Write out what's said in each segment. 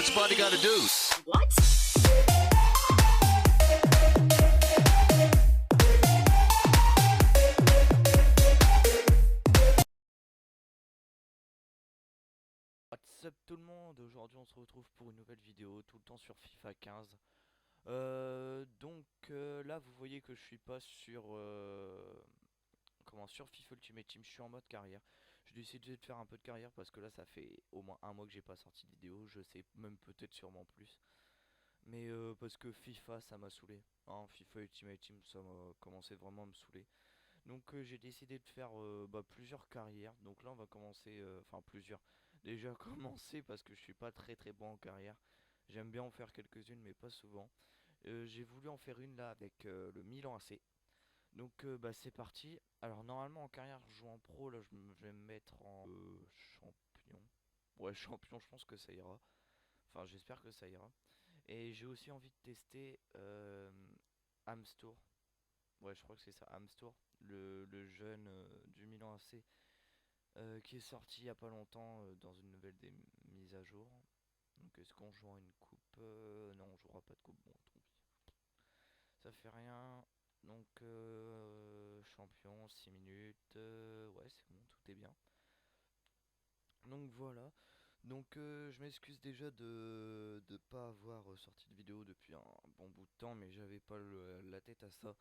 What's a body gotta do? What? What's up tout le monde, aujourd'hui on se retrouve pour une nouvelle vidéo, tout le temps sur FIFA 15. Là vous voyez que je suis pas sur sur FIFA Ultimate Team, je suis en mode carrière. J'ai décidé de faire un peu de carrière parce que là ça fait au moins un mois que j'ai pas sorti de vidéo, je sais même peut-être sûrement plus. Mais parce que FIFA ça m'a saoulé, hein, FIFA Ultimate Team ça m'a commencé vraiment à me saouler. Donc j'ai décidé de faire plusieurs carrières. Donc là on va commencer, enfin plusieurs. Déjà commencer parce que je suis pas très bon en carrière. J'aime bien en faire quelques-unes mais pas souvent. J'ai voulu en faire une là avec le Milan AC. Donc c'est parti. Alors normalement en carrière je joue en pro. Là je vais me mettre en champion. Ouais champion, je pense que ça ira. Enfin j'espère que ça ira. Et j'ai aussi envie de tester Amstour. Ouais, je crois que c'est ça, Amstour, le jeune du Milan AC, qui est sorti il y a pas longtemps dans une nouvelle des mises à jour. Donc est-ce qu'on joue à une coupe? Non, on jouera pas de coupe, bon, tant pis. Ça fait rien. Donc champion, 6 minutes, ouais c'est bon, tout est bien. Donc voilà. Donc je m'excuse déjà de pas avoir sorti de vidéo depuis un bon bout de temps, mais j'avais pas la tête à ça.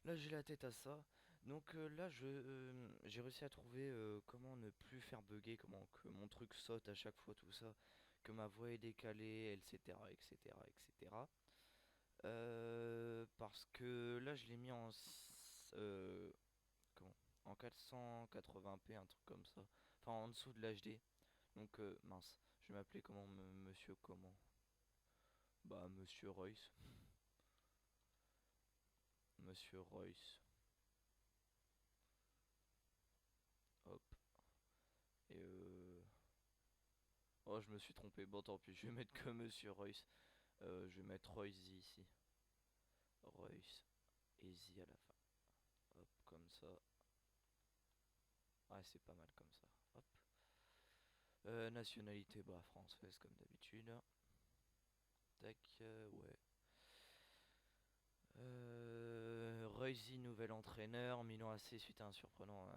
Là j'ai la tête à ça. Donc là j'ai réussi à trouver comment ne plus faire bugger, comment que mon truc saute à chaque fois, tout ça, que ma voix est décalée, etc. etc. etc. Parce que là je l'ai mis comment en 480p, un truc comme ça. Enfin en dessous de l'HD. Donc mince, je vais m'appeler comment monsieur comment? Bah monsieur Royce. Monsieur Royce. Hop. Et oh je me suis trompé, bon tant pis, je vais mettre que monsieur Royce. Je vais mettre Royce ici. Royce. Easy à la fin. Hop, comme ça. Ouais c'est pas mal comme ça. Hop. Nationalité bah française comme d'habitude. Tac, ouais. Royce, nouvel entraîneur, Milan AC suite à un surprenant.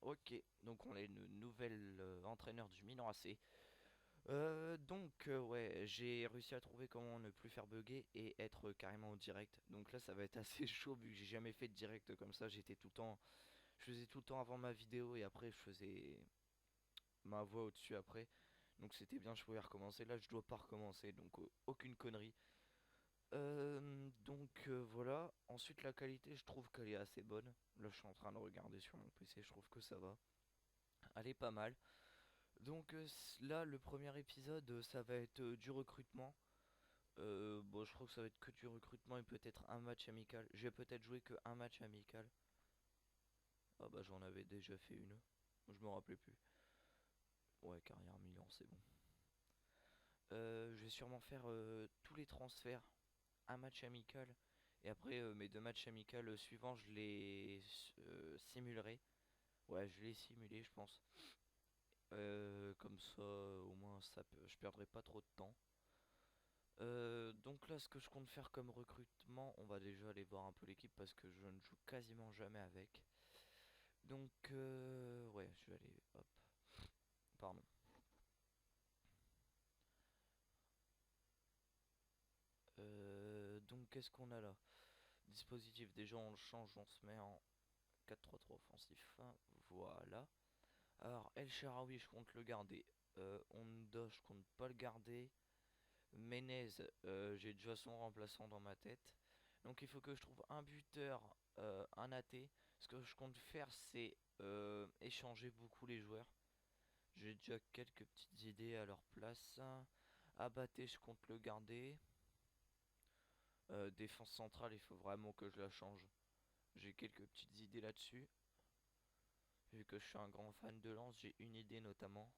Ok, donc on est le nouvel entraîneur du Milan AC. Ouais, j'ai réussi à trouver comment ne plus faire bugger et être carrément au direct. Donc là ça va être assez chaud vu que j'ai jamais fait de direct comme ça. J'étais tout le temps, je faisais tout le temps avant ma vidéo et après je faisais ma voix au-dessus après. Donc c'était bien, je pouvais recommencer. Là je dois pas recommencer, donc aucune connerie. Voilà. Ensuite la qualité, je trouve qu'elle est assez bonne. Là je suis en train de regarder sur mon PC, je trouve que ça va. Elle est pas mal. Donc là le premier épisode ça va être du recrutement. Bon je crois que ça va être que du recrutement et peut-être un match amical. J'ai peut-être joué que un match amical. Ah bah j'en avais déjà fait une. Je me rappelais plus. Ouais carrière Milan c'est bon. Je vais sûrement faire tous les transferts. Un match amical. Et après mes deux matchs amicaux suivants je les simulerai. Ouais je vais les simuler je pense. Comme ça au moins je perdrai pas trop de temps. Donc là ce que je compte faire comme recrutement, on va déjà aller voir un peu l'équipe parce que je ne joue quasiment jamais avec. Donc ouais je vais aller hop. Pardon. Donc qu'est-ce qu'on a là? Dispositif, déjà on le change, on se met en 4-3-3 offensif. Voilà. Alors El Shaarawy je compte le garder. Honda je compte pas le garder. Menez, j'ai déjà son remplaçant dans ma tête. Donc il faut que je trouve un buteur, un AT. Ce que je compte faire c'est échanger beaucoup les joueurs. J'ai déjà quelques petites idées à leur place. Abaté je compte le garder. Défense centrale il faut vraiment que je la change. J'ai quelques petites idées là-dessus. Vu que je suis un grand fan de Lens, j'ai une idée notamment.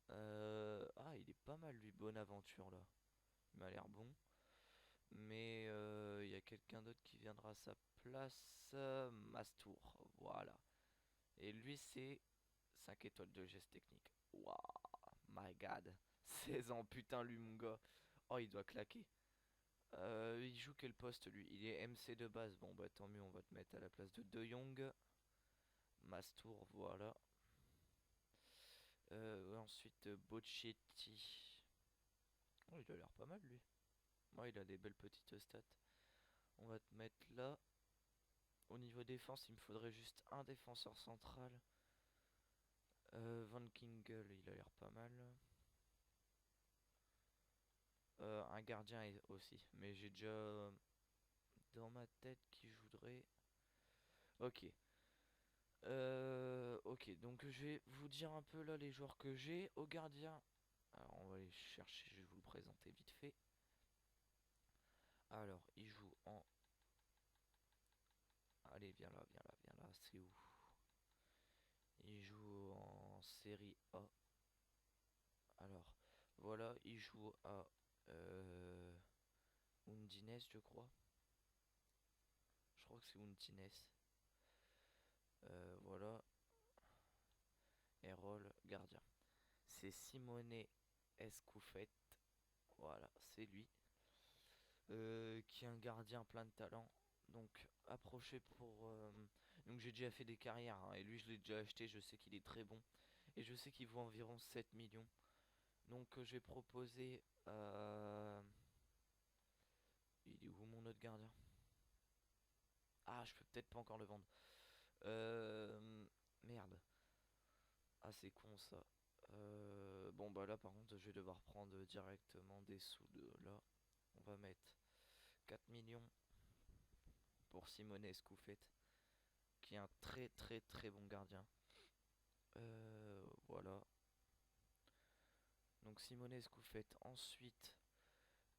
Ah il est pas mal lui, Bonaventure là. Il m'a l'air bon. Mais il y a quelqu'un d'autre qui viendra à sa place. Mastour, voilà. Et lui c'est 5 étoiles de geste technique. Waouh, my god. 16 ans, putain, lui, mon gars. Oh, il doit claquer. Il joue quel poste, lui? Il est MC de base. Bon, bah, tant mieux, on va te mettre à la place de De Jong. Mastour, voilà. Ensuite, Bocchetti. Oh, il a l'air pas mal, lui. Ouais, il a des belles petites stats. On va te mettre là. Au niveau défense, il me faudrait juste un défenseur central. Van Kingel, il a l'air pas mal. Un gardien aussi. Mais j'ai déjà dans ma tête qui je voudrais. Ok. Ok, donc je vais vous dire un peu là les joueurs que j'ai. Au gardien, alors on va les chercher, je vais vous le présenter vite fait. Alors, il joue en. Allez, viens là, viens là, viens là, c'est où? Il joue en série A. Alors, voilà, il joue à Undines, je crois. Je crois que c'est Undines. Voilà, Erol, gardien. C'est Simone Escoufet. Voilà, c'est lui. Qui est un gardien plein de talent. Donc approché pour. Donc j'ai déjà fait des carrières hein, et lui je l'ai déjà acheté, je sais qu'il est très bon. Et je sais qu'il vaut environ 7 millions. Donc j'ai proposé. Il est où mon autre gardien? Ah, je peux peut-être pas encore le vendre. Merde. Ah, c'est con ça. Bon, bah là par contre, je vais devoir prendre directement des sous de là. On va mettre 4 millions pour Simone Escoufet, qui est un très très très bon gardien. Voilà. Donc Simone Escoufet. Ensuite,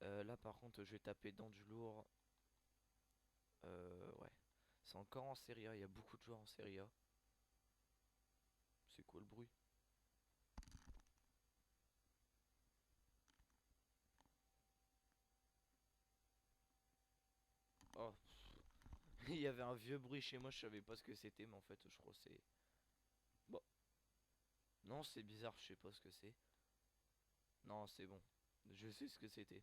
là par contre, je vais taper dans du lourd. Ouais. C'est encore en Serie A. Il y a beaucoup de joueurs en Serie A. C'est quoi le bruit? Oh, il y avait un vieux bruit chez moi. Je savais pas ce que c'était, mais en fait, je crois que c'est. Bon, non, c'est bizarre. Je sais pas ce que c'est. Non, c'est bon. Je sais ce que c'était.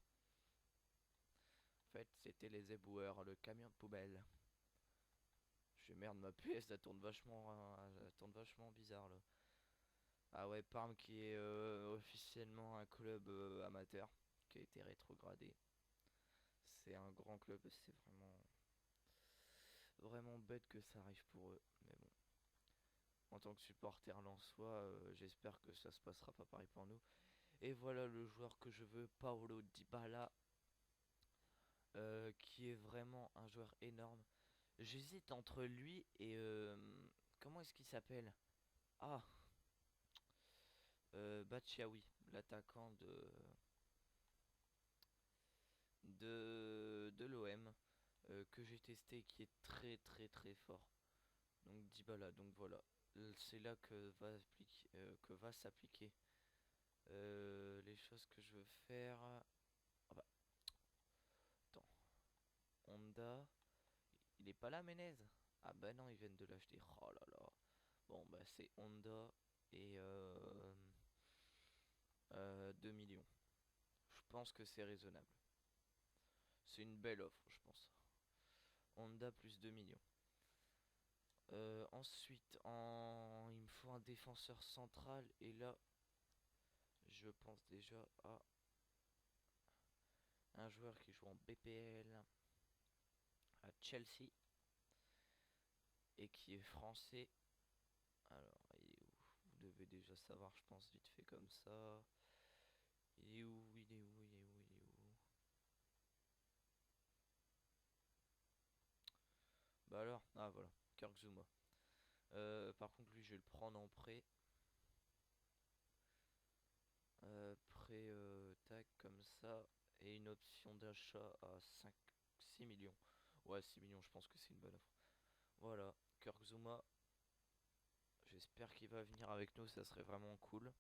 En fait, c'était les éboueurs, le camion de poubelle. Je fais merde, ma PS, elle tourne vachement bizarre là. Ah ouais, Parme qui est officiellement un club amateur qui a été rétrogradé. C'est un grand club, c'est vraiment bête que ça arrive pour eux. Mais bon, en tant que supporter lensois, j'espère que ça se passera pas pareil pour nous. Et voilà le joueur que je veux, Paolo Dybala, qui est vraiment un joueur énorme. J'hésite entre lui et comment est-ce qu'il s'appelle? Ah, Batshuayi, l'attaquant de l'OM que j'ai testé et qui est très très très fort. Donc Dybala, donc voilà. C'est là que va s'appliquer les choses que je veux faire. Ah bah, attends. Honda. Il est pas là, Menez? Ah bah non, ils viennent de l'acheter. Oh là là. Bon bah c'est Honda et 2 millions. Je pense que c'est raisonnable. C'est une belle offre, je pense. Honda plus 2 millions. Ensuite, il me faut un défenseur central. Et là, je pense déjà à un joueur qui joue en BPL à Chelsea et qui est français. Alors, il est où? Vous devez déjà savoir, je pense, vite fait comme ça. Il est où? Il est où? Il est où? Il est où? Bah alors, ah voilà, Kirk Zuma. Par contre, lui, je vais le prendre en prêt. Prêt, tac, comme ça. Et une option d'achat à 5, 6 millions. Ouais, 6 millions, je pense que c'est une bonne offre. Voilà, Kirk Zuma. J'espère qu'il va venir avec nous, ça serait vraiment cool.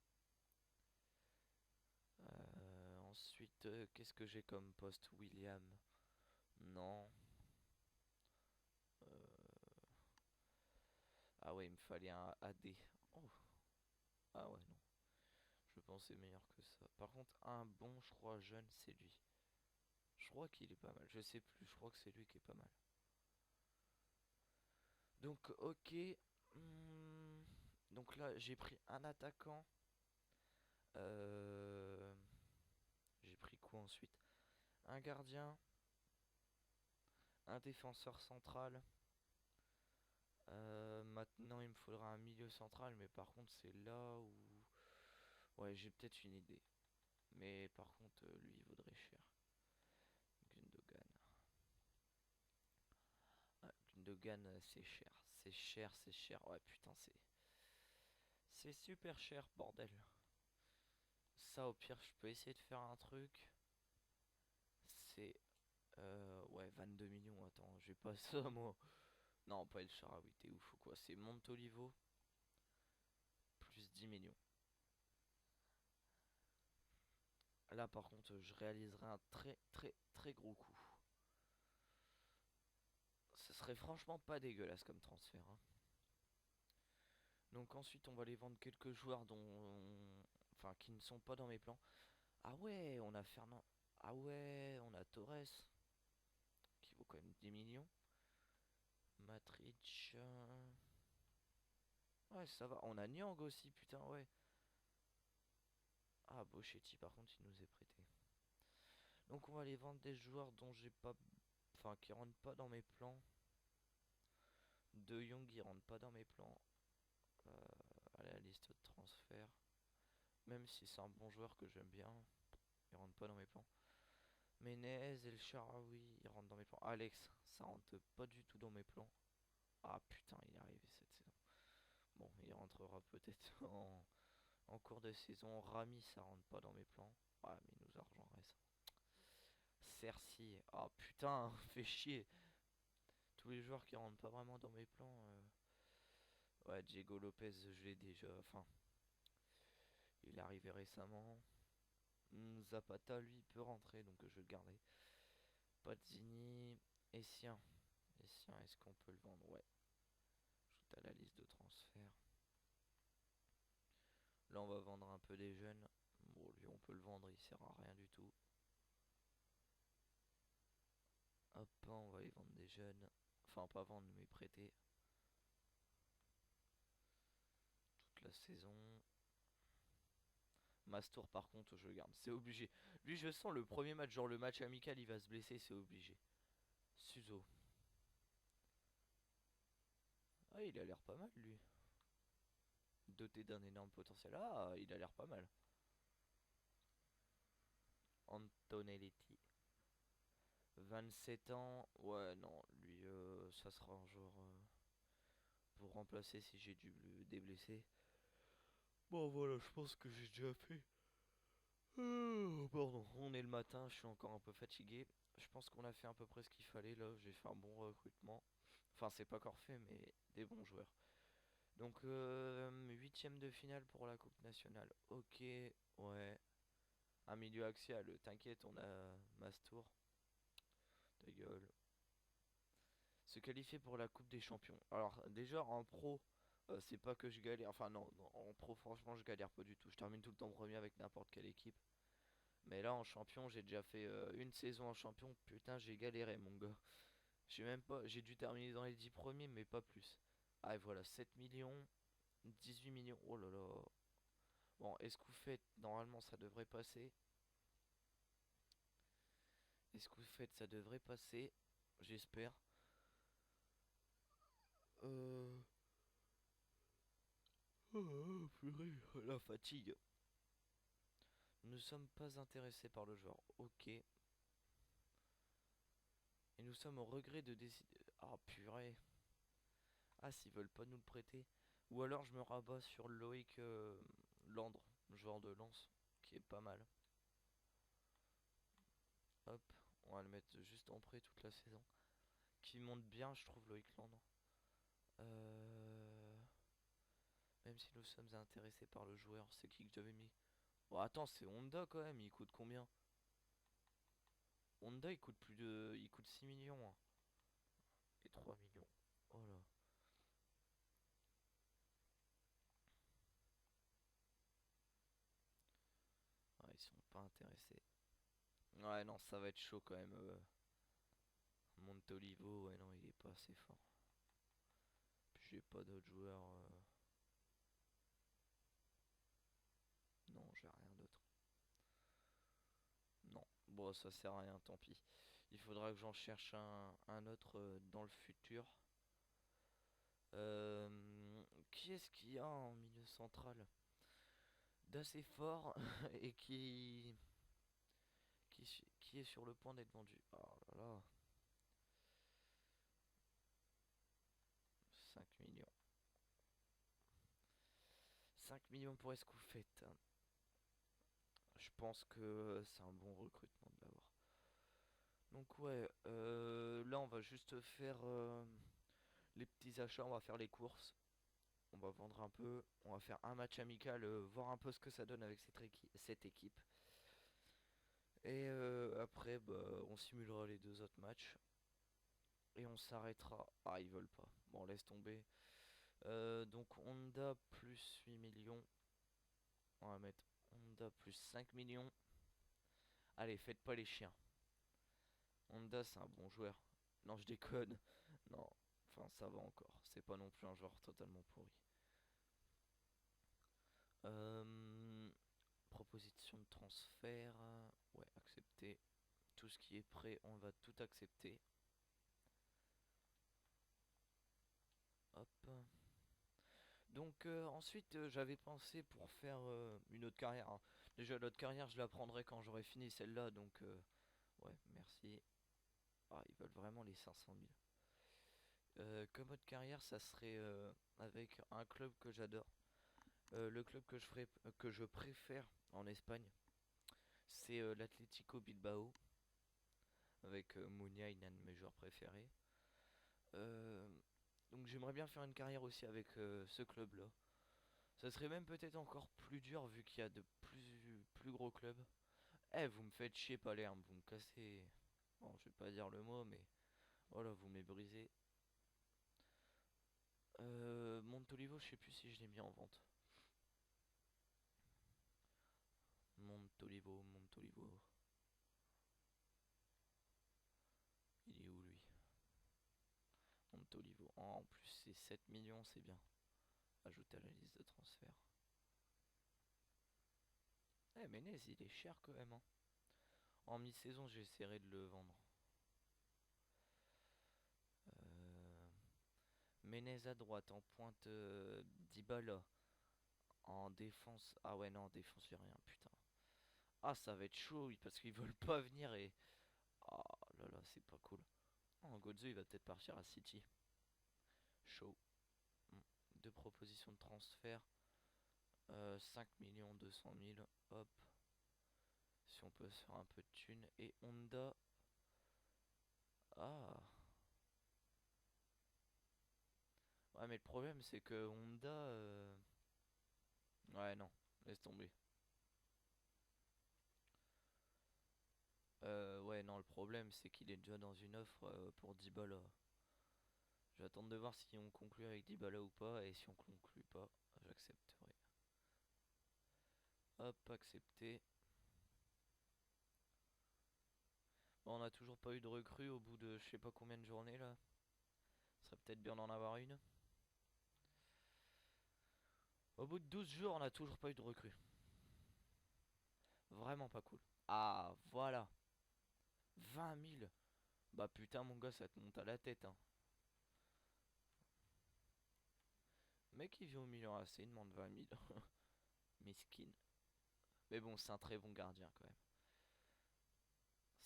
Ensuite, qu'est-ce que j'ai comme poste? William? Non. Ah ouais, il me fallait un AD. Oh. Ah ouais, non. Je pensais meilleur que ça. Par contre, un bon, je crois, jeune, c'est lui. Je crois qu'il est pas mal. Je sais plus, je crois que c'est lui qui est pas mal. Donc, ok. Hmm, Donc là, j'ai pris un attaquant. Euh, J'ai pris quoi ensuite? Un gardien, un défenseur central. Maintenant, il me faudra un milieu central, mais par contre, c'est là où... Ouais, j'ai peut-être une idée. Mais par contre, lui, il vaudrait cher. Gundogan. Ah, Gundogan, c'est cher. C'est cher, c'est cher. Ouais, putain, c'est... C'est super cher, bordel. Ça, au pire, je peux essayer de faire un truc. C'est... Ouais, 22 millions, attends, j'ai pas ça, moi. Non, pas El Shaarawy, t'es ouf ou quoi? C'est Montolivo, plus 10 millions. Là, par contre, je réaliserai un très, très, très gros coup. Ce serait franchement pas dégueulasse comme transfert, hein. Donc ensuite, on va aller vendre quelques joueurs enfin, qui ne sont pas dans mes plans. Ah ouais, on a Fernand. Ah ouais, on a Torres, qui vaut quand même 10 millions. Matrich. Ouais, ça va. On a Niang aussi, putain, ouais. Ah, Boschetti, par contre, il nous est prêté. Donc on va aller vendre des joueurs dont j'ai pas... Enfin, qui rentrent pas dans mes plans. De Jong, il rentre pas dans mes plans. Allez, la liste de transferts. Même si c'est un bon joueur que j'aime bien, il rentre pas dans mes plans. Menez, El Shaarawy, il rentre dans mes plans. Alex, ça rentre pas du tout dans mes plans. Ah putain, il est arrivé cette saison. Bon, il rentrera peut-être en cours de saison. Rami, ça rentre pas dans mes plans. Ah, mais il nous a rejoint récemment. Cercy, ah putain, fait chier. Tous les joueurs qui rentrent pas vraiment dans mes plans. Ouais, Diego Lopez, je l'ai déjà. Enfin, il est arrivé récemment. Zapata, lui, peut rentrer, donc je vais le garder. Pazzini, Essien. Essien, est-ce qu'on peut le vendre? Ouais. Ajoute à la liste de transferts. Là, on va vendre un peu des jeunes. Bon, lui, on peut le vendre, il sert à rien du tout. Hop, on va y vendre des jeunes. Enfin, pas vendre, mais prêter. Toute la saison. Mastour, par contre, je le garde. C'est obligé. Lui, je sens le premier match, genre le match amical, il va se blesser, c'est obligé. Suzo. Ah, il a l'air pas mal, lui. Doté d'un énorme potentiel. Ah, il a l'air pas mal. Antonelletti. 27 ans. Ouais, non, lui, ça sera un genre pour remplacer si j'ai dû le déblesser. Bon, voilà, je pense que j'ai déjà fait. Pardon, on est le matin, je suis encore un peu fatigué. Je pense qu'on a fait à peu près ce qu'il fallait là. J'ai fait un bon recrutement. Enfin, c'est pas encore fait, mais des bons joueurs. Donc, huitième de finale pour la Coupe nationale. Ok, ouais. Un milieu axial, t'inquiète, on a Mastour. Ta gueule. Se qualifier pour la Coupe des Champions. Alors, déjà en pro, c'est pas que je galère. Enfin, non, non, en pro, franchement, je galère pas du tout. Je termine tout le temps premier avec n'importe quelle équipe. Mais là, en champion, j'ai déjà fait une saison en champion. Putain, j'ai galéré, mon gars. J'ai même pas. J'ai dû terminer dans les 10 premiers, mais pas plus. Ah, et voilà, 7 millions, 18 millions. Oh là là. Bon, est-ce que vous faites. Normalement, ça devrait passer. Est-ce que vous faites. Ça devrait passer. J'espère. Euh. Oh, purée, la fatigue. Nous ne sommes pas intéressés par le joueur. Ok. Et nous sommes au regret de décider. Ah, purée. Ah, s'ils veulent pas nous le prêter. Ou alors je me rabats sur Loïc Landre, joueur de Lens, qui est pas mal. Hop, on va le mettre juste en prêt toute la saison. Qui monte bien, je trouve, Loïc Landre. Euh... Même si nous sommes intéressés par le joueur, c'est qui que j'avais mis? Bon, attends, c'est Honda quand même, il coûte combien? Honda, il coûte plus de. Il coûte 6 millions, hein. Et 3 millions. Oh là. ils sont pas intéressés. Ouais, non, ça va être chaud quand même. Montolivo, ouais, non, il est pas assez fort. Puis j'ai pas d'autres joueurs. Non, j'ai rien d'autre. Non, bon, ça sert à rien, tant pis. Il faudra que j'en cherche un autre dans le futur. Euh, qui est-ce qu'il y a en milieu central d'assez fort et qui est sur le point d'être vendu? Oh là là, 5 millions. 5 millions pour Escoufette. Je pense que c'est un bon recrutement de l'avoir. Donc ouais, là on va juste faire les petits achats, on va faire les courses. On va vendre un peu, on va faire un match amical, voir un peu ce que ça donne avec cette équipe. Et après, bah, on simulera les deux autres matchs. Et on s'arrêtera. Ah, ils veulent pas. Bon, laisse tomber. Donc Honda plus 8 millions. On va mettre Honda plus 5 millions. Allez, faites pas les chiens. Honda, c'est un bon joueur. Non, je déconne. Non, enfin, ça va encore. C'est pas non plus un joueur totalement pourri. Euh, Proposition de transfert. Ouais, accepter. Tout ce qui est prêt, on va tout accepter. Hop. Donc ensuite j'avais pensé pour faire une autre carrière, hein. Déjà l'autre carrière je la prendrai quand j'aurai fini celle-là. Donc ouais, merci. Ah, ils veulent vraiment les 500 000. Comme autre carrière, ça serait avec un club que j'adore. Le club que je préfère en Espagne, c'est l'Atlético Bilbao, avec Munia, un de mes joueurs préférés. Euh, donc j'aimerais bien faire une carrière aussi avec ce club-là. Ça serait même peut-être encore plus dur vu qu'il y a de plus gros clubs. Eh, vous me faites chier Palerme, vous me cassez. Bon, je vais pas dire le mot, mais voilà, vous m'avez brisé. Montolivo, je sais plus si je l'ai mis en vente. Montolivo, Montolivo. Il est où lui? Montolivo. Oh, en plus, c'est 7 millions, c'est bien. Ajouter à la liste de transfert. Eh, Menez, il est cher quand même, hein. En mi-saison, j'essaierai de le vendre. Euh, Menez à droite, en pointe Dybala. En défense. Ah ouais, non, en défense, j'ai rien, putain. Ah, ça va être chaud, oui, parce qu'ils veulent pas venir et. Ah là là, c'est pas cool. Oh, Godzo, il va peut-être partir à City. Chaud. Hmm. Deux propositions de transfert. 5 millions 200 000. Hop. Si on peut se faire un peu de thunes. Et Honda. Ah. Ouais, mais le problème, c'est que Honda. Ouais, non. Laisse tomber. Ouais, non, le problème, c'est qu'il est déjà dans une offre pour Dybala. Je vais attendre de voir si on conclut avec Dybala ou pas. Et si on conclut pas, j'accepterai. Hop, accepté. Bon, on a toujours pas eu de recrue au bout de je sais pas combien de journées là. Ce serait peut-être bien d'en avoir une. Au bout de 12 jours, on a toujours pas eu de recrue. Vraiment pas cool. Ah, voilà. 20 000. Bah putain, mon gars, ça te monte à la tête, hein. Mec, il vient au milieu AC, il demande 20 000. Miskin. Mais bon, c'est un très bon gardien quand même.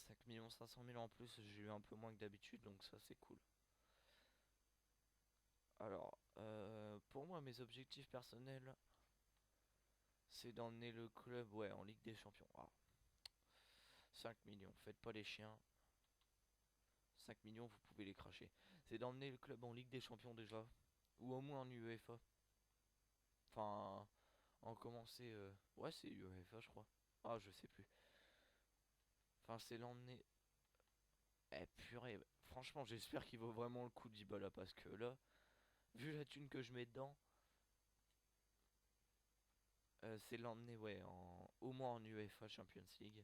5 500 000 en plus, j'ai eu un peu moins que d'habitude, donc ça c'est cool. Alors, pour moi, mes objectifs personnels, c'est d'emmener le club, ouais, en Ligue des Champions. Ah, 5 millions, faites pas les chiens. 5 millions, vous pouvez les cracher. C'est d'emmener le club en Ligue des Champions déjà, ou au moins en UEFA. Enfin, en commencer. Ouais, c'est UEFA, je crois. Ah, je sais plus. Enfin, c'est l'emmener. Eh purée, franchement, j'espère qu'il vaut vraiment le coup d'Ibala parce que là, vu la thune que je mets dedans, C'est l'emmener, ouais, au moins en UEFA Champions League.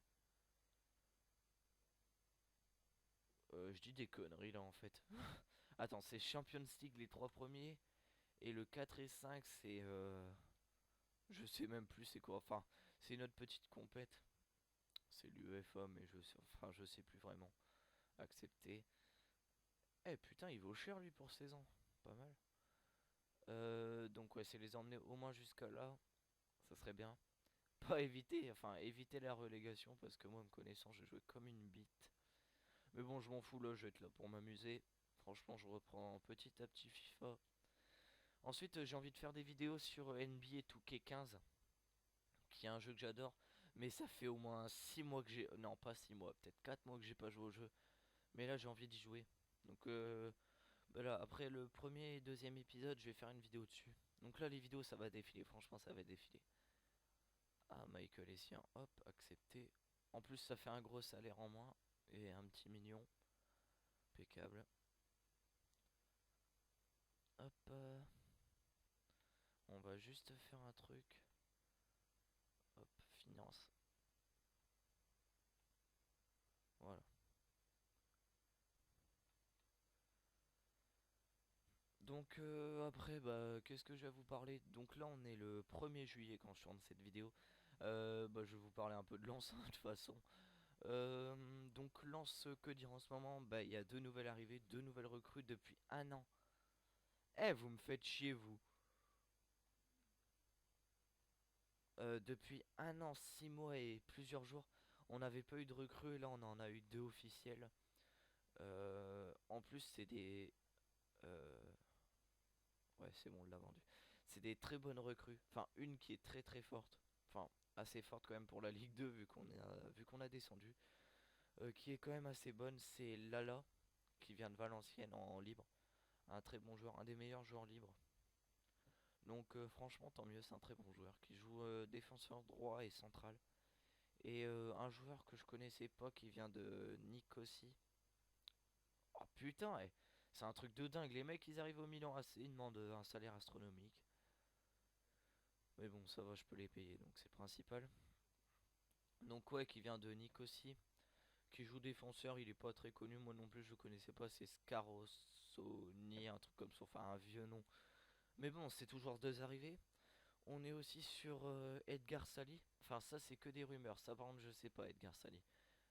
Je dis des conneries là en fait. Attends, c'est Champions League les trois premiers. Et le 4 et 5 c'est... je sais même plus c'est quoi. Enfin, c'est une autre petite compète. C'est l'UEFA, mais je sais plus vraiment. Accepter. Eh putain, il vaut cher lui pour 16 ans. Pas mal. Donc ouais, c'est les emmener au moins jusqu'à là. Ça serait bien. Pas éviter, enfin éviter la relégation parce que moi me connaissant, j'ai joué comme une bite. Mais bon, je m'en fous là, je vais être là pour m'amuser. Franchement, je reprends petit à petit FIFA. Ensuite, j'ai envie de faire des vidéos sur NBA 2K15, qui est un jeu que j'adore. Mais ça fait au moins 6 mois que j'ai... Non, pas 6 mois, peut-être 4 mois que j'ai pas joué au jeu. Mais là, j'ai envie d'y jouer. Donc bah là, après le premier et deuxième épisode, je vais faire une vidéo dessus. Donc là, les vidéos, ça va défiler. Franchement, ça va défiler. Ah, Michael Essien, hop, accepté. En plus, ça fait un gros salaire en moins. Et un petit million. Impeccable. Hop. On va juste faire un truc. Hop, finance. Voilà. Donc après, bah, qu'est-ce que je vais vous parler? Donc là, on est le 1er juillet quand je tourne cette vidéo. Bah, je vais vous parler un peu de Lens, de toute façon. Donc Lens, que dire en ce moment? Bah, il y a deux nouvelles arrivées, deux nouvelles recrues depuis un an. Eh, vous me faites chier, vous. Depuis un an, 6 mois et plusieurs jours, on n'avait pas eu de recrues. Et là, on en a eu deux officiels. En plus, c'est des... euh, Ouais, c'est bon, on l'a vendu. C'est des très bonnes recrues. Enfin, une qui est très très forte. Enfin, assez forte quand même pour la Ligue 2 vu qu'on a descendu. Qui est quand même assez bonne, c'est Lala, qui vient de Valenciennes en libre. Un très bon joueur, un des meilleurs joueurs libres. Donc franchement, tant mieux, c'est un très bon joueur qui joue défenseur droit et central. Et un joueur que je connaissais pas qui vient de Nicosie. Oh putain, c'est un truc de dingue. Les mecs, ils arrivent au Milan AC, ils demandent un salaire astronomique. Mais bon, ça va, je peux les payer, donc c'est le principal. Donc ouais, qui vient de Nicosie, qui joue défenseur, il est pas très connu, moi non plus je le connaissais pas, c'est Scarosoni, un truc comme ça, enfin un vieux nom. Mais bon, c'est toujours deux arrivées. On est aussi sur Edgar Sali, enfin ça c'est que des rumeurs, ça par contre je sais pas Edgar Sali.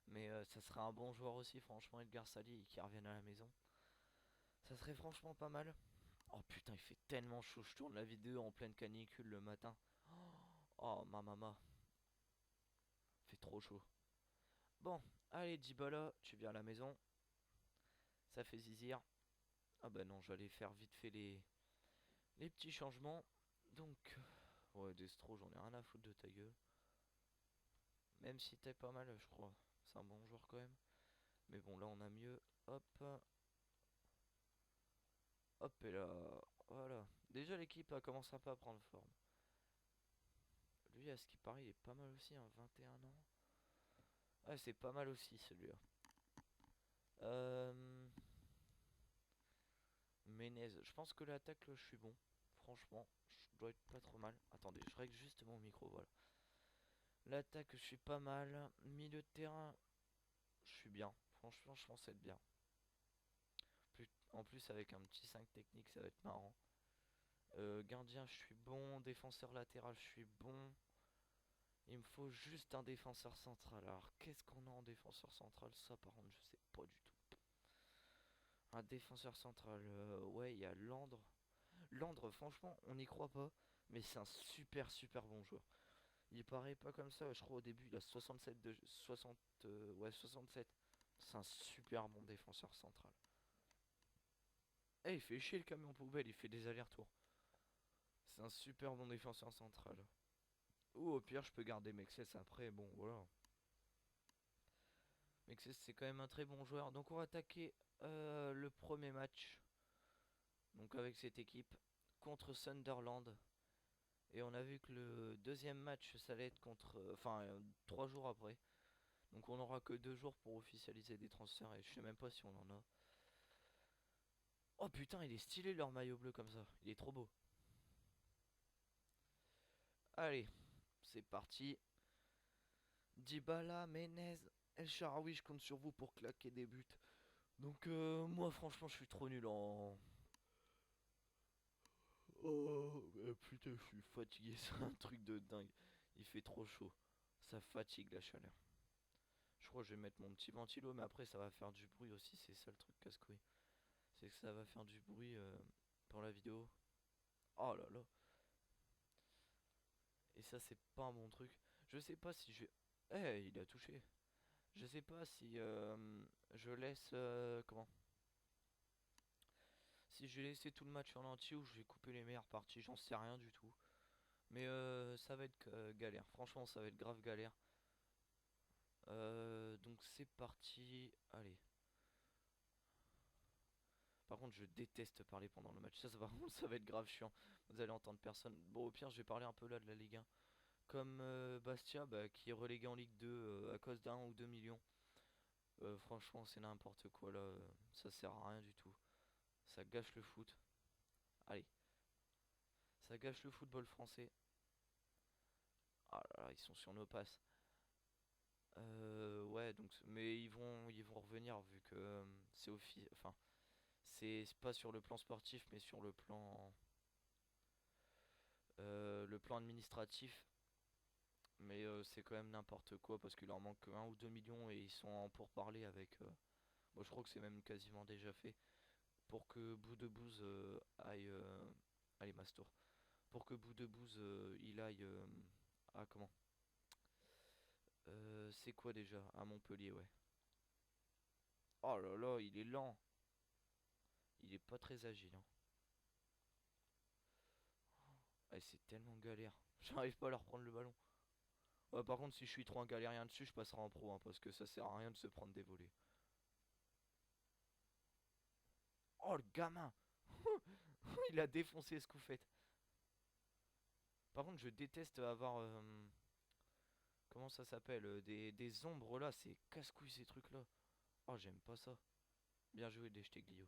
Mais ça serait un bon joueur aussi, franchement Edgar Sali, qui revienne à la maison. Ça serait franchement pas mal. Oh putain, il fait tellement chaud, je tourne la vidéo en pleine canicule le matin. Oh ma maman, fait trop chaud. Bon, allez Djibala, tu viens à la maison. Ça fait zizir. Ah bah non, j'allais faire vite fait les petits changements. Donc, ouais, Destro, j'en ai rien à foutre de ta gueule. Même si t'es pas mal, je crois. C'est un bon joueur quand même. Mais bon, là on a mieux. Hop, hop, et là, voilà. Déjà l'équipe a commencé un peu à prendre forme. Lui, à ce qui paraît, il est pas mal aussi, hein, 21 ans. Ah, c'est pas mal aussi celui-là. Euh... Menez, je pense que l'attaque, je suis bon. Franchement, je dois être pas trop mal. Attendez, je règle juste mon micro, voilà. L'attaque, je suis pas mal. Milieu de terrain, je suis bien. Franchement, je pense être bien. En plus, avec un petit 5 technique, ça va être marrant. Gardien, je suis bon. Défenseur latéral, je suis bon. Il me faut juste un défenseur central. Alors, qu'est-ce qu'on a en défenseur central? Ça, par contre, je sais pas du tout. Un défenseur central, ouais, il y a Landre. Landre, franchement, on n'y croit pas. Mais c'est un super super bon joueur. Il paraît pas comme ça, je crois au début il a 67 de 60 ouais 67. C'est un super bon défenseur central. Eh, il fait chier le camion poubelle, il fait des allers-retours. C'est un super bon défenseur central. Ou au pire je peux garder Mexès après, bon voilà. Mexès c'est quand même un très bon joueur. Donc on va attaquer le premier match. Donc avec cette équipe contre Sunderland. Et on a vu que le deuxième match ça allait être contre... Enfin 3 jours après. Donc on aura que 2 jours pour officialiser des transferts et je sais même pas si on en a. Oh putain, il est stylé leur maillot bleu comme ça. Il est trop beau. Allez. c'est parti. Dybala, Menez, El Shaarawy, je compte sur vous pour claquer des buts. Donc moi franchement je suis trop nul en... Oh putain je suis fatigué, c'est un truc de dingue. Il fait trop chaud. Ça fatigue la chaleur. Je crois que je vais mettre mon petit ventilo mais après ça va faire du bruit aussi, c'est ça le truc casse-couille. C'est que ça va faire du bruit pour la vidéo. Oh là là. Et ça c'est pas un bon truc. Je sais pas si je vais... Eh il a touché. Je sais pas si je laisse... comment? Si je vais laisser tout le match en entier ou je vais couper les meilleures parties, j'en sais rien du tout. Mais ça va être galère. Franchement, ça va être grave galère. Donc c'est parti. Allez. Par contre, je déteste parler pendant le match. Par contre, ça va être grave chiant. Vous allez entendre personne. Bon, au pire, je vais parler un peu là de la Ligue 1. Comme Bastia, bah, qui est relégué en Ligue 2 à cause d'un ou 2 millions. Franchement, c'est n'importe quoi là. Ça sert à rien du tout. Ça gâche le foot. Allez. Ça gâche le football français. Ah là là, ils sont sur nos passes. Ouais, donc, mais ils vont revenir vu que c'est enfin, c'est pas sur le plan sportif, mais sur le plan administratif. Mais c'est quand même n'importe quoi parce qu'il leur manque un ou 2 millions et ils sont en pourparlers avec. Moi, je crois que c'est même quasiment déjà fait pour que Bout de Bouz aille. Allez, Mastour. Pour que Bout de Bouz il aille. Ah, comment? C'est quoi déjà? À Montpellier, ouais. Oh là là, il est lent. Il est pas très agile, hein. Ah, c'est tellement galère. J'arrive pas à leur prendre le ballon. Ouais, par contre, si je suis trop un galérien dessus, je passerai en pro, hein, parce que ça sert à rien de se prendre des volets. Oh, le gamin. Il a défoncé Scoufette. Par contre, je déteste avoir... comment ça s'appelle des ombres là, c'est casse-couille ces trucs-là. Oh, j'aime pas ça. Bien joué, Desteglio.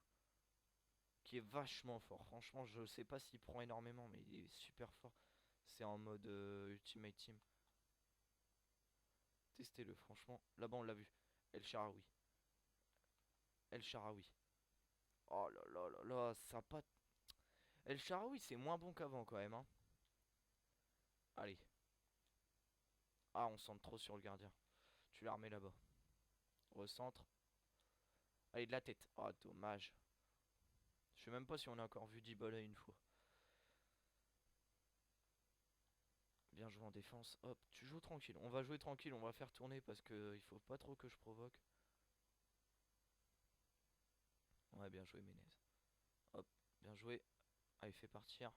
Qui est vachement fort. Franchement, je sais pas s'il prend énormément, mais il est super fort. C'est en mode Ultimate Team. Testez-le, franchement. Là-bas, on l'a vu. El Shaarawy. El Shaarawy. Oh là là là là, ça pas... El Shaarawy, c'est moins bon qu'avant quand même, hein. Allez. Ah, on centre trop sur le gardien. Tu la remets là-bas. Recentre. Allez, de la tête. Oh, dommage. Je sais même pas si on a encore vu Dybala une fois. Bien joué en défense. Hop, tu joues tranquille. On va jouer tranquille, on va faire tourner parce que il faut pas trop que je provoque. Ouais, bien joué, Menez. Hop, bien joué. Allez, fais partir.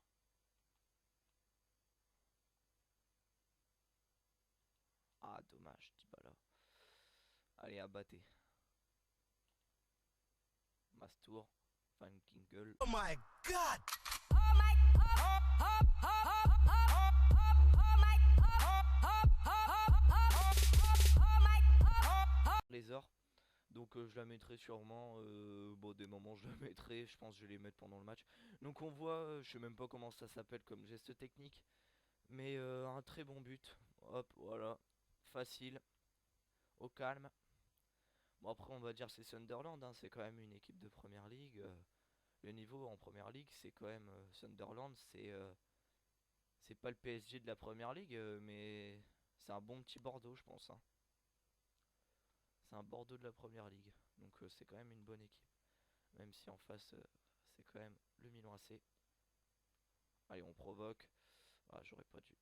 Ah, dommage, Dybala. Allez, abattez. Mastour. Van Ginkel. Oh my god! Les ors. Donc je la mettrai sûrement. Bon, des moments je la mettrai. Je pense que je vais les mettre pendant le match. Donc on voit, je sais même pas comment ça s'appelle comme geste technique. Mais un très bon but. Hop, voilà. Facile. Au calme. Bon, après, on va dire c'est Sunderland, hein, c'est quand même une équipe de première ligue. Le niveau en première ligue, c'est quand même Sunderland, c'est pas le PSG de la première ligue, mais c'est un bon petit Bordeaux, je pense, hein. C'est un Bordeaux de la première ligue, donc c'est quand même une bonne équipe. Même si en face, c'est quand même le Milan AC. Allez, on provoque. Ah, j'aurais pas dû.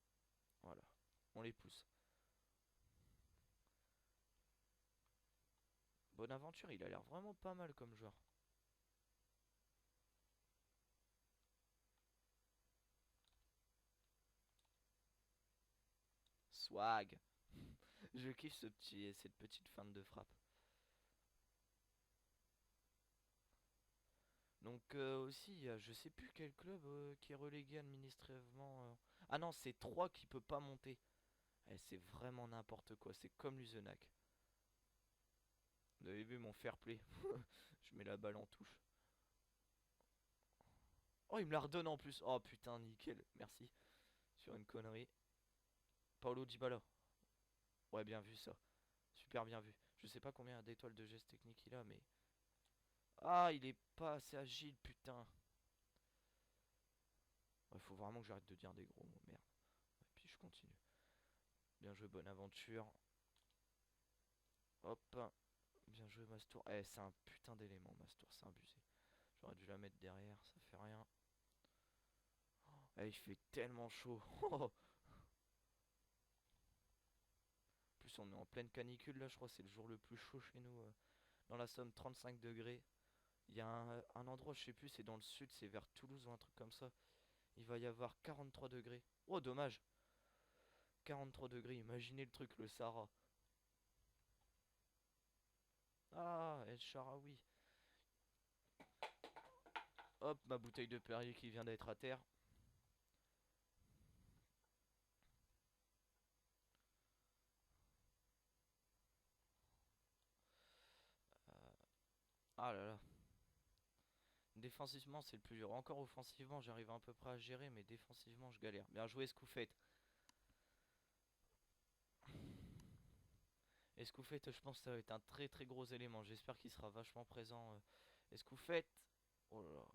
Voilà, on les pousse. Bonaventure, il a l'air vraiment pas mal comme joueur. Swag. Je kiffe cette petite feinte de frappe. Donc aussi, je sais plus quel club qui est relégué administrativement. Ah non, c'est 3 qui peut pas monter. Eh, c'est vraiment n'importe quoi, c'est comme l'Usenac. Vous avez vu mon fair play. Je mets la balle en touche. Oh, il me la redonne en plus. Oh putain, nickel, merci. Sur une connerie. Paulo Dybala. Ouais, bien vu ça. Super bien vu. Je sais pas combien d'étoiles de geste technique il a, mais... Ah, il est pas assez agile, putain. Il faut vraiment que j'arrête de dire des gros mots, merde. Et puis je continue. Bien joué, bonne aventure. Hop. Bien joué, Mastour. Eh, c'est un putain d'élément, Mastour, c'est abusé. J'aurais dû la mettre derrière, ça fait rien. Eh, il fait tellement chaud. En plus, on est en pleine canicule là, je crois que c'est le jour le plus chaud chez nous. Dans la Somme, 35 degrés. Il y a un endroit, je sais plus, c'est dans le sud, c'est vers Toulouse ou un truc comme ça. Il va y avoir 43 degrés. Oh, dommage. 43 degrés, imaginez le truc, le Sahara. Ah, El Sharawi. Hop, ma bouteille de Perrier qui vient d'être à terre. Ah là là. Défensivement, c'est le plus dur. Encore offensivement, j'arrive à peu près à gérer, mais défensivement, je galère. Bien joué, Scoufette. Escoufette, je pense que ça va être un très très gros élément. J'espère qu'il sera vachement présent. Escoufette. Oh là là.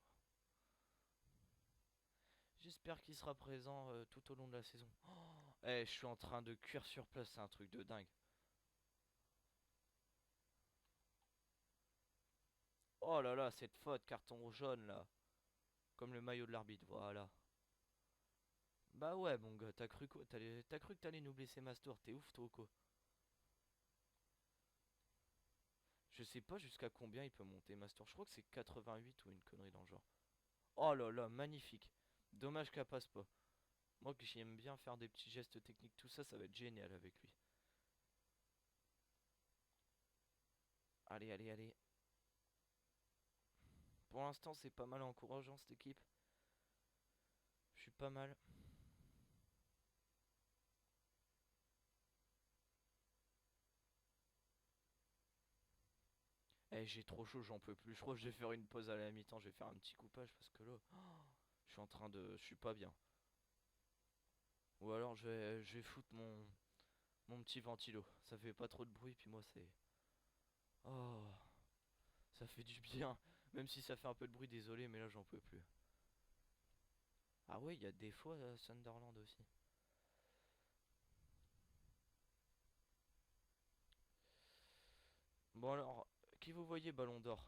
J'espère qu'il sera présent tout au long de la saison. Oh, eh, je suis en train de cuire sur place, c'est un truc de dingue. Oh là là, cette faute, carton jaune là. Comme le maillot de l'arbitre, voilà. Bah ouais, mon gars, t'as cru quoi? T'as cru que t'allais nous blesser Master? T'es ouf, toi, quoi. Je sais pas jusqu'à combien il peut monter Master. Je crois que c'est 88 ou une connerie dans le genre. Oh là là, magnifique. Dommage qu'elle passe pas. Moi que j'aime bien faire des petits gestes techniques, tout ça, ça va être génial avec lui. Allez, allez, allez. Pour l'instant, c'est pas mal encourageant cette équipe. Je suis pas mal. Eh, j'ai trop chaud, j'en peux plus. Je crois que je vais faire une pause à la mi-temps. Je vais faire un petit coupage parce que là, je suis en train de. Je suis pas bien. Ou alors je vais foutre mon petit ventilo. Ça fait pas trop de bruit, puis moi c'est. Oh, ça fait du bien. Même si ça fait un peu de bruit, désolé, mais là j'en peux plus. Ah ouais, il y a des fois Sunderland aussi. Bon alors, qui vous voyez Ballon d'Or?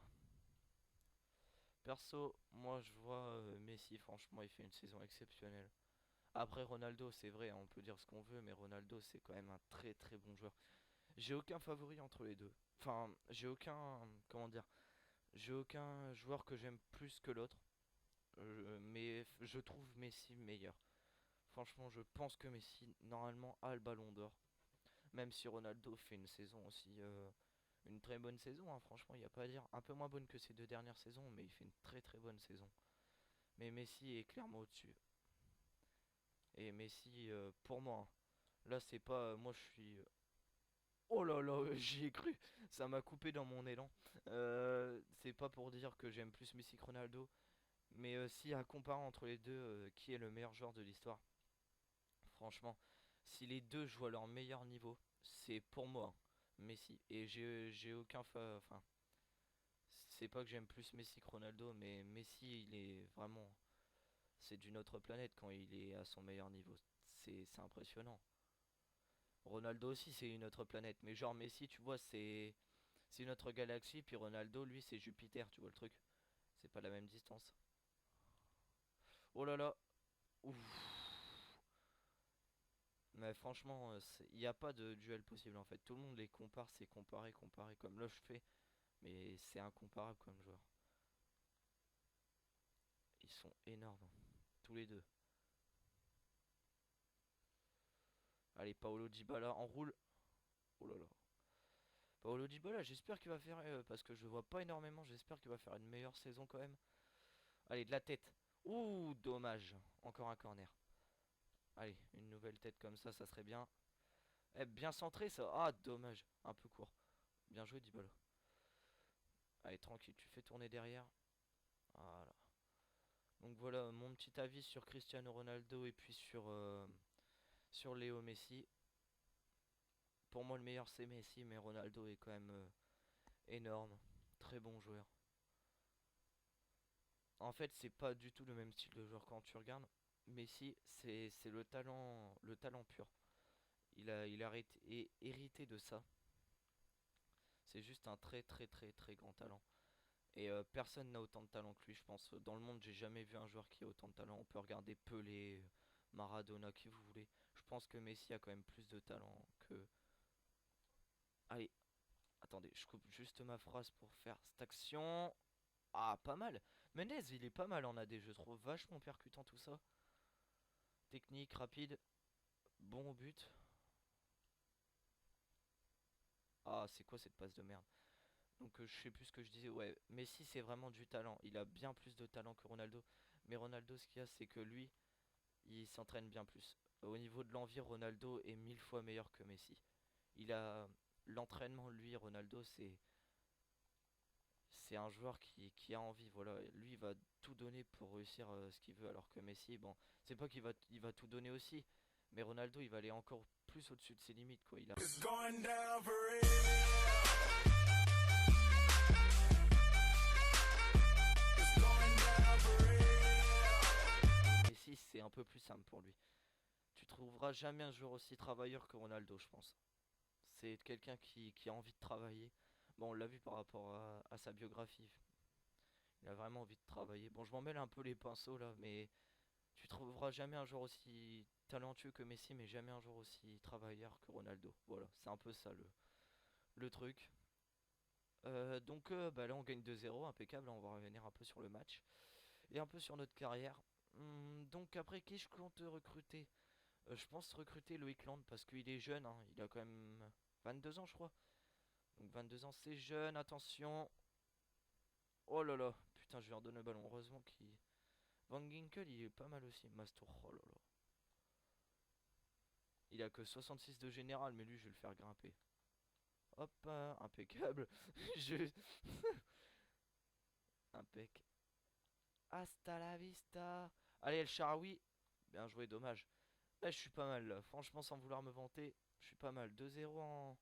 Perso, moi je vois Messi, franchement, il fait une saison exceptionnelle. Après Ronaldo, c'est vrai, hein, on peut dire ce qu'on veut, mais Ronaldo c'est quand même un très très bon joueur. J'ai aucun favori entre les deux. Enfin, j'ai aucun, comment dire, j'ai aucun joueur que j'aime plus que l'autre. Mais je trouve Messi meilleur. Franchement, je pense que Messi normalement a le Ballon d'Or. Même si Ronaldo fait une saison aussi, une très bonne saison, hein, franchement, il n'y a pas à dire. Un peu moins bonne que ses deux dernières saisons, mais il fait une très très bonne saison. Mais Messi est clairement au-dessus. Et Messi, pour moi, hein, là c'est pas, moi je suis. Oh là là, j'y ai cru. Ça m'a coupé dans mon élan. C'est pas pour dire que j'aime plus Messi que Ronaldo. Mais si à comparer entre les deux, qui est le meilleur joueur de l'histoire? Franchement, si les deux jouent à leur meilleur niveau, c'est pour moi Messi. Et j'ai aucun enfin, c'est pas que j'aime plus Messi que Ronaldo, mais Messi, il est vraiment, c'est d'une autre planète quand il est à son meilleur niveau. C'est impressionnant. Ronaldo aussi, c'est une autre planète, mais genre Messi, tu vois, c'est une autre galaxie, puis Ronaldo, lui, c'est Jupiter, tu vois le truc. C'est pas la même distance. Oh là là. Ouf. Mais franchement, il n'y a pas de duel possible en fait. Tout le monde les compare, c'est comparé, comparé comme là je fais. Mais c'est incomparable comme joueur. Ils sont énormes, hein, tous les deux. Allez, Paolo Dybala en roule. Oh là là. Paolo Dybala, j'espère qu'il va faire, parce que je le vois pas énormément, j'espère qu'il va faire une meilleure saison quand même. Allez, de la tête. Ouh, dommage. Encore un corner. Allez, une nouvelle tête comme ça serait bien. Eh, bien centré ça. Ah, dommage. Un peu court. Bien joué, Dybala. Allez, tranquille, tu fais tourner derrière. Voilà. Donc voilà mon petit avis sur Cristiano Ronaldo et puis sur Sur Léo Messi, pour moi le meilleur c'est Messi, mais Ronaldo est quand même énorme. Très bon joueur. En fait, c'est pas du tout le même style de joueur quand tu regardes. Messi, c'est le talent pur. Hérité de ça. C'est juste un très très très très grand talent. Et personne n'a autant de talent que lui, je pense. Dans le monde, j'ai jamais vu un joueur qui a autant de talent. On peut regarder Pelé, Maradona, qui vous voulez. Je pense que Messi a quand même plus de talent que. Allez, attendez, je coupe juste ma phrase pour faire cette action. Ah, pas mal. Menez, il est pas mal en AD, je trouve vachement percutant tout ça. Technique, rapide, bon au but. Ah, c'est quoi cette passe de merde? Donc je sais plus ce que je disais. Ouais, Messi c'est vraiment du talent. Il a bien plus de talent que Ronaldo. Mais Ronaldo, ce qu'il y a, c'est que lui, il s'entraîne bien plus. Au niveau de l'envie, Ronaldo est 1000 fois meilleur que Messi. Il a l'entraînement, lui, Ronaldo, c'est un joueur qui a envie. Voilà, lui, il va tout donner pour réussir ce qu'il veut. Alors que Messi, bon, c'est pas il va tout donner aussi. Mais Ronaldo, il va aller encore plus au-dessus de ses limites, quoi. Messi, c'est un peu plus simple pour lui. Tu trouveras jamais un joueur aussi travailleur que Ronaldo, je pense. C'est quelqu'un qui a envie de travailler. Bon, on l'a vu par rapport à sa biographie. Il a vraiment envie de travailler. Bon, je m'en mêle un peu les pinceaux là, mais tu trouveras jamais un joueur aussi talentueux que Messi, mais jamais un joueur aussi travailleur que Ronaldo. Voilà, c'est un peu ça le truc. Bah là, on gagne 2-0, impeccable. On va revenir un peu sur le match et un peu sur notre carrière. Donc, après, qui je compte recruter? Je pense recruter Loïc Land parce qu'il est jeune, hein. Il a quand même 22 ans, je crois. Donc 22 ans, c'est jeune, attention. Oh là là, putain, je lui redonne le ballon. Heureusement qu'il. Van Ginkel, il est pas mal aussi. Mastour, oh là là. Il a que 66 de général, mais lui, je vais le faire grimper. Hop, impeccable. je. Impec. Hasta la vista. Allez, El Sharawi. Bien joué, dommage. Là, je suis pas mal là. Franchement, sans vouloir me vanter, je suis pas mal. 2-0 en.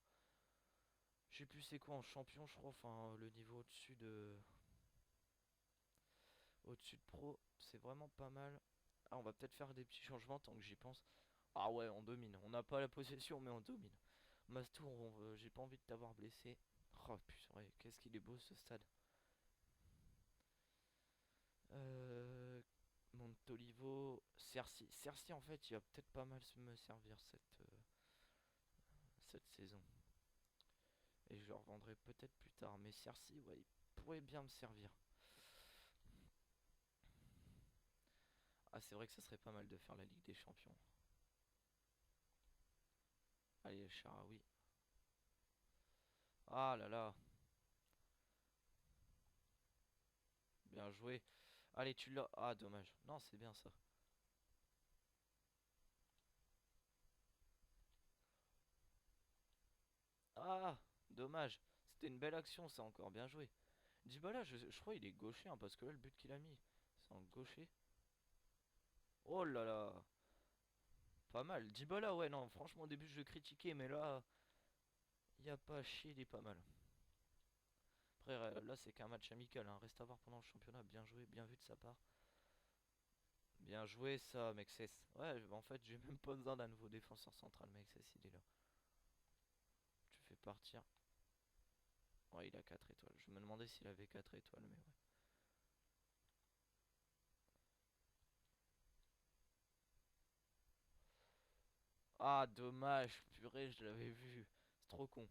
Je sais plus c'est quoi en champion, je crois. Enfin, le niveau au-dessus de pro, c'est vraiment pas mal. Ah, on va peut-être faire des petits changements tant que j'y pense. Ah ouais, on domine. On n'a pas la possession, mais on domine. Mastour, j'ai pas envie de t'avoir blessé. Oh putain, ouais, qu'est-ce qu'il est beau ce stade. Euh, Montolivo, Cercy. Cercy, en fait, il va peut-être pas mal me servir cette saison. Et je le revendrai peut-être plus tard. Mais Cercy, ouais, il pourrait bien me servir. Ah, c'est vrai que ça serait pas mal de faire la Ligue des Champions. Allez, Sharawi. Ah là là, bien joué. Allez, tu l'as. Ah, dommage. Non, c'est bien ça. Ah, dommage. C'était une belle action, ça encore. Bien joué. Dybala, je crois il est gaucher, hein, parce que là, le but qu'il a mis, c'est en gaucher. Oh là là, pas mal. Dybala, ouais, non, franchement, au début, je le critiquais, mais là, y a pas à chier, il est pas mal. Après, là, c'est qu'un match amical, hein. Reste à voir pendant le championnat. Bien joué, bien vu de sa part. Bien joué, ça, Mexès. Ouais, en fait, j'ai même pas besoin d'un nouveau défenseur central, Mexès, il est là. Tu fais partir. Ouais, il a 4 étoiles. Je me demandais s'il avait 4 étoiles, mais ouais. Ah, dommage, purée, je l'avais vu. C'est trop con.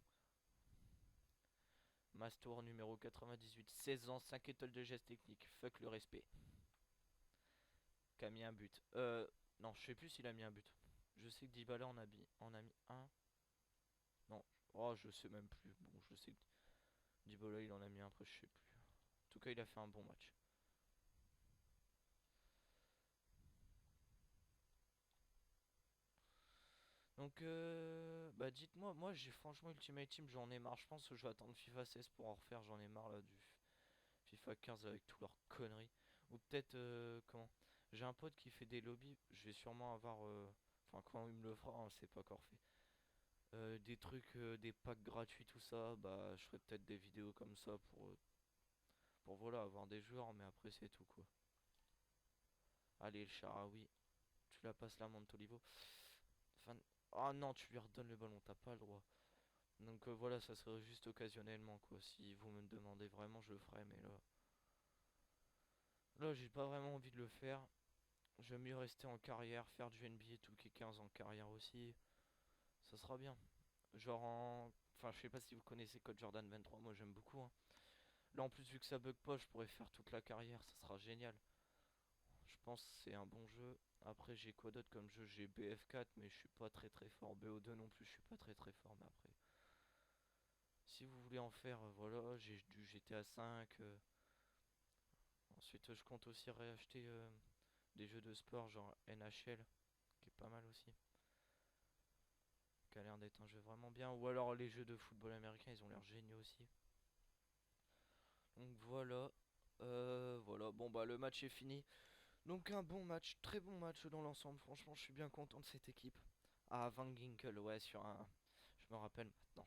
Mastour numéro 98, 16 ans, 5 étoiles de geste technique. Fuck le respect. Qui a mis un but. Non, je sais plus s'il a mis un but. Je sais que Dybala en a mis un. Non, oh, je sais même plus. Bon, je sais que Dybala il en a mis un, après je sais plus. En tout cas, il a fait un bon match. Donc, bah dites-moi, moi j'ai franchement Ultimate Team, j'en ai marre. Je pense que je vais attendre FIFA 16 pour en refaire. J'en ai marre là du FIFA 15 avec toutes leurs conneries. Ou peut-être, comment? J'ai un pote qui fait des lobbies. Je vais sûrement avoir Enfin, quand il me le fera, hein, c'est pas encore fait. Des trucs, des packs gratuits, tout ça, bah je ferai peut-être des vidéos comme ça pour voilà, avoir des joueurs, mais après c'est tout quoi. Allez, le Sharawi, tu la passes là, Montolivo. Enfin, ah non, tu lui redonnes le ballon, t'as pas le droit. Donc voilà, ça serait juste occasionnellement quoi. Si vous me le demandez vraiment, je le ferai, mais là j'ai pas vraiment envie de le faire. J'aime mieux rester en carrière, faire du NBA 2K15 en carrière aussi. Ça sera bien. Genre en. Enfin, je sais pas si vous connaissez Code Jordan 23, moi j'aime beaucoup, hein. Là en plus, vu que ça bug pas, je pourrais faire toute la carrière, ça sera génial. Je pense que c'est un bon jeu. Après, j'ai quoi d'autre comme jeu? J'ai BF4, mais je suis pas très très fort. BO2 non plus, je suis pas très très fort. Mais après, si vous voulez en faire, voilà, j'ai du GTA 5. Ensuite, je compte aussi réacheter des jeux de sport, genre NHL, qui est pas mal aussi. Qui a l'air d'être un jeu vraiment bien. Ou alors les jeux de football américain, ils ont l'air géniaux aussi. Donc voilà. Voilà, bon bah le match est fini. Donc un bon match, très bon match dans l'ensemble. Franchement, je suis bien content de cette équipe. Ah, Van Ginkel, ouais, sur un. Je me rappelle maintenant.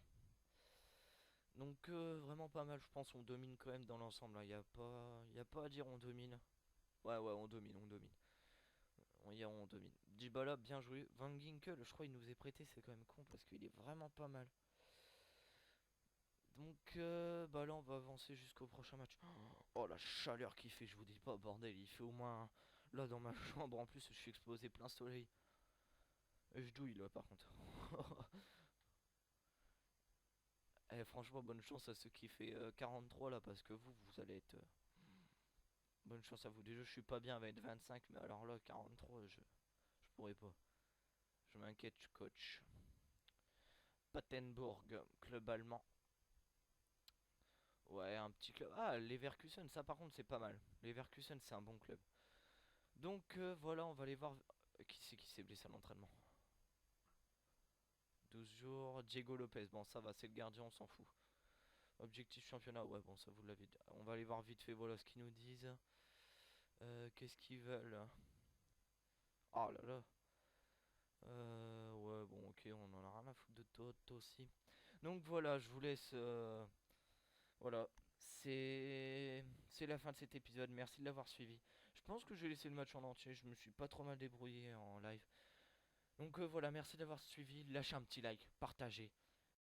Donc vraiment pas mal, je pense. On domine quand même dans l'ensemble. Il y a pas à dire, on domine. Ouais, ouais, on domine, on domine. On domine. Dybala, bien joué. Van Ginkel, je crois il nous est prêté, c'est quand même con parce qu'il est vraiment pas mal. Donc bah là on va avancer jusqu'au prochain match. Oh la chaleur qu'il fait, je vous dis pas bordel, il fait au moins là dans ma chambre en plus je suis exposé plein soleil. Et je douille là par contre. Eh, franchement bonne chance à ceux qui fait 43 là parce que vous allez être bonne chance à vous. Déjà je suis pas bien avec 25 mais alors là 43 je pourrais pas. Je m'inquiète coach. Patenbourg, club allemand. Ouais, un petit club. Ah, Leverkusen, ça par contre c'est pas mal. Leverkusen c'est un bon club. Donc voilà, on va aller voir qui c'est qui s'est blessé à l'entraînement. 12 jours, Diego Lopez. Bon, ça va, c'est le gardien, on s'en fout. Objectif championnat, ouais, bon, ça vous l'avez dit. On va aller voir vite fait, voilà ce qu'ils nous disent. Qu'est-ce qu'ils veulent? Oh là là. Ouais, bon, ok, on en a rien à foutre de toi aussi. Donc voilà, je vous laisse. Voilà, c'est la fin de cet épisode. Merci de l'avoir suivi. Je pense que je vais laisser le match en entier. Je me suis pas trop mal débrouillé en live. Donc voilà, merci d'avoir suivi. Lâchez un petit like, partagez.